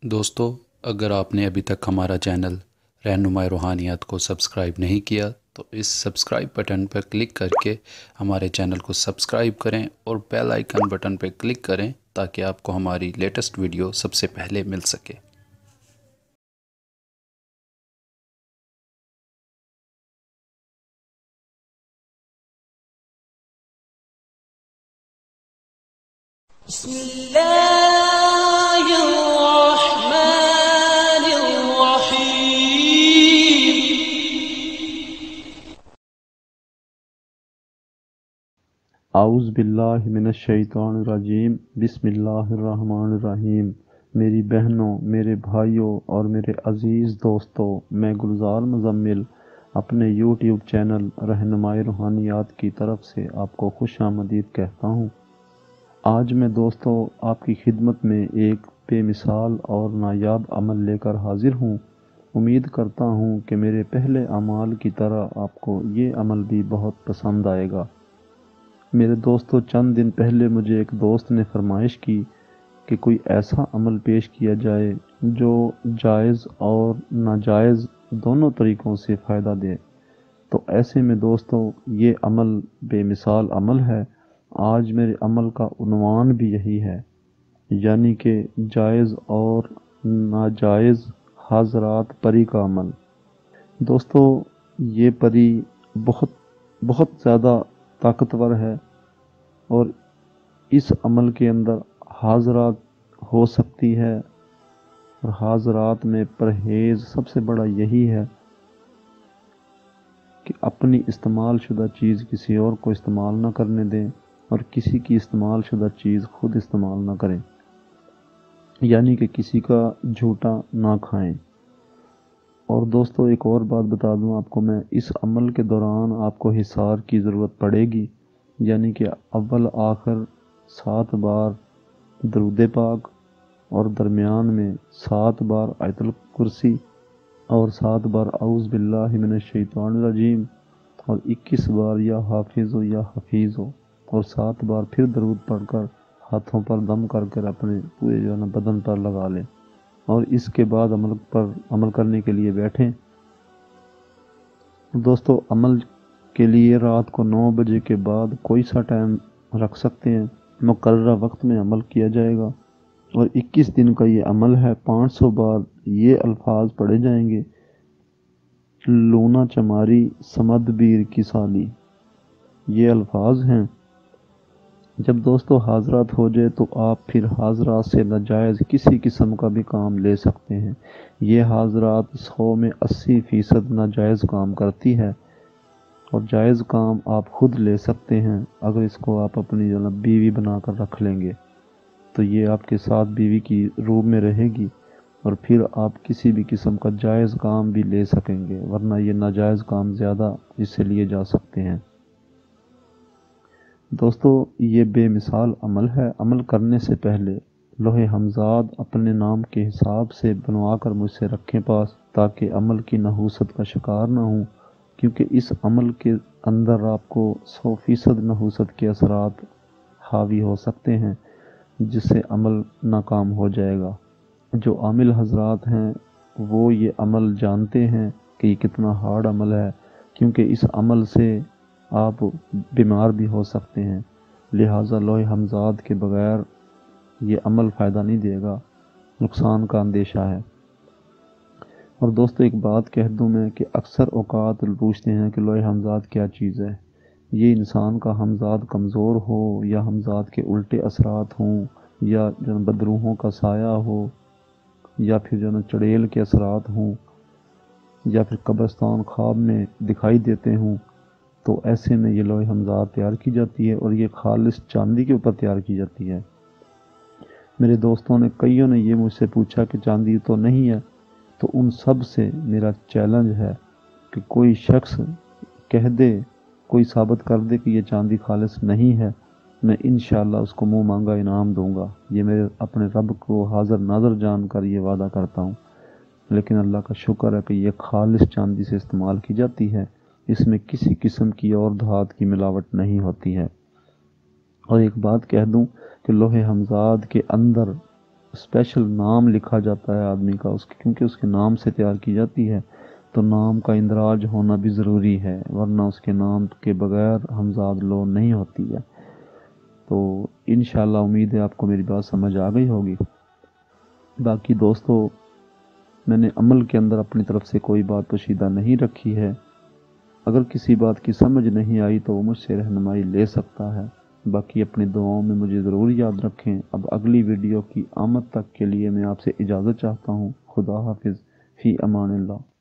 दोस्तों, अगर आपने अभी तक हमारा चैनल रहनुमाई रूहानियात को सब्सक्राइब नहीं किया तो इस सब्सक्राइब बटन पर क्लिक करके हमारे चैनल को सब्सक्राइब करें और बेल आइकन बटन पर क्लिक करें ताकि आपको हमारी लेटेस्ट वीडियो सबसे पहले मिल सके। आउज़ बिल्लाहि मिनश शैतानिर रजीम। बिस्मिल्लाहिर्रहमानिर्रहीम। मेरी बहनों, मेरे भाइयों और मेरे अज़ीज़ दोस्तों, मैं गुलजार मुज़म्मिल अपने यूट्यूब चैनल रहनुमाई रूहानियात की तरफ से आपको खुशामदीद कहता हूँ। आज मैं दोस्तों आपकी खिदमत में एक बेमिसाल और नायाब अमल लेकर हाजिर हूँ। उम्मीद करता हूँ कि मेरे पहले अमाल की तरह आपको ये अमल भी बहुत पसंद आएगा। मेरे दोस्तों, चंद दिन पहले मुझे एक दोस्त ने फरमाइश की कि कोई ऐसा अमल पेश किया जाए जो जायज़ और नाजायज़ दोनों तरीक़ों से फ़ायदा दे। तो ऐसे में दोस्तों ये अमल बेमिसाल अमल है। आज मेरे अमल का उन्वान भी यही है, यानी कि जायज़ और नाजायज़ हाज़रात परी का अमल। दोस्तों ये परी बहुत बहुत ज़्यादा ताकतवर है और इस अमल के अंदर हाज़रात हो सकती है, और हाज़रात में परहेज़ सबसे बड़ा यही है कि अपनी इस्तेमाल शुदा चीज़ किसी और को इस्तेमाल ना करने दें और किसी की इस्तेमाल शुदा चीज़ खुद इस्तेमाल ना करें, यानी कि किसी का झूठा ना खाएं। और दोस्तों एक और बात बता दूं आपको, मैं इस अमल के दौरान आपको हिसार की ज़रूरत पड़ेगी, यानी कि अव्वल आखिर 7 बार दरूद पाक और दरमियान में 7 बार आयतुल कुर्सी और 7 बार औज़ बिल्लाहि मिनश शैतानिर रजीम और 21 बार या हाफिज़ या हफीज़ और 7 बार फिर दरूद पढ़कर हाथों पर दम करके अपने पूरे जो है ना बदन पर लगा लें और इसके बाद अमल करने के लिए बैठें। दोस्तों अमल के लिए रात को 9 बजे के बाद कोई सा टाइम रख सकते हैं, मुकर्रर वक्त में अमल किया जाएगा और 21 दिन का ये अमल है। 500 बार ये अल्फाज पढ़े जाएंगे, लूना चमारी समद बीर की साली, ये अल्फाज हैं। जब दोस्तों हाजरात हो जाए तो आप फिर हाजरात से नाजायज़ किसी किस्म का भी काम ले सकते हैं। ये हाजरात 100 में 80% नाजायज़ काम करती है और जायज़ काम आप खुद ले सकते हैं। अगर इसको आप अपनी जो है बीवी बनाकर रख लेंगे तो ये आपके साथ बीवी की रूप में रहेगी और फिर आप किसी भी किस्म का जायज़ काम भी ले सकेंगे, वरना ये नाजायज़ काम ज़्यादा इससे लिए जा सकते हैं। दोस्तों ये बेमिसाल अमल है। अमल करने से पहले लोहे हमजाद अपने नाम के हिसाब से बनवा कर मुझसे रखें पास, ताकि अमल की नहूसत का शिकार ना हूँ, क्योंकि इस अमल के अंदर आपको 100% नहूसत के असरात हावी हो सकते हैं, जिससे अमल नाकाम हो जाएगा। जो आमिल हजरात हैं वो ये अमल जानते हैं कि ये कितना हार्ड अमल है, क्योंकि इस अमल से आप बीमार भी हो सकते हैं। लिहाजा लोहे हमजाद के बगैर ये अमल फ़ायदा नहीं देगा, नुकसान का अंदेशा है। और दोस्तों एक बात कह दूं मैं कि अक्सर औकात पूछते हैं कि लोहे हमजाद क्या चीज़ है। ये इंसान का हमजाद कमज़ोर हो या हमजाद के उल्टे असरात हों या जो बदरूहों का साया हो या फिर जो चड़ेल के असरात हों या फिर कब्रिस्तान ख्वाब में दिखाई देते हों, तो ऐसे में ये लोहे हमजाद तैयार की जाती है और ये खालिस चांदी के ऊपर तैयार की जाती है। मेरे दोस्तों ने कईयों ने ये मुझसे पूछा कि चांदी तो नहीं है, तो उन सब से मेरा चैलेंज है कि कोई शख्स कह दे, कोई साबित कर दे कि ये चांदी खालिस नहीं है, मैं इंशाअल्लाह उसको मुँह मांगा इनाम दूंगा। ये मेरे अपने रब को हाज़िर नाज़र जान कर ये वादा करता हूँ। लेकिन अल्लाह का शुक्र है कि ये खालिस चांदी से इस्तेमाल की जाती है, इसमें किसी किस्म की और धात की मिलावट नहीं होती है। और एक बात कह दूं कि लोहे हमजाद के अंदर اسپیشل نام لکھا جاتا ہے آدمی کا کیونکہ اس کے نام سے تیار کی جاتی ہے، تو نام کا اندراج ہونا بھی ضروری ہے، ورنہ اس کے نام کے بغیر ہمزاد لو نہیں ہوتی ہے۔ تو انشاءاللہ امید ہے آپ کو میری بات سمجھ آ گئی ہوگی۔ باقی دوستو، میں نے عمل کے اندر اپنی طرف سے کوئی بات پوشیدہ نہیں رکھی ہے، اگر کسی بات کی سمجھ نہیں آئی تو وہ مجھ سے رہنمائی لے سکتا ہے۔ باقی اپنی دعاؤں میں مجھے ضرور یاد رکھیں۔ اب اگلی ویڈیو کی آمد تک کے لیے میں آپ سے اجازت چاہتا ہوں۔ خدا حافظ، فی امان اللہ۔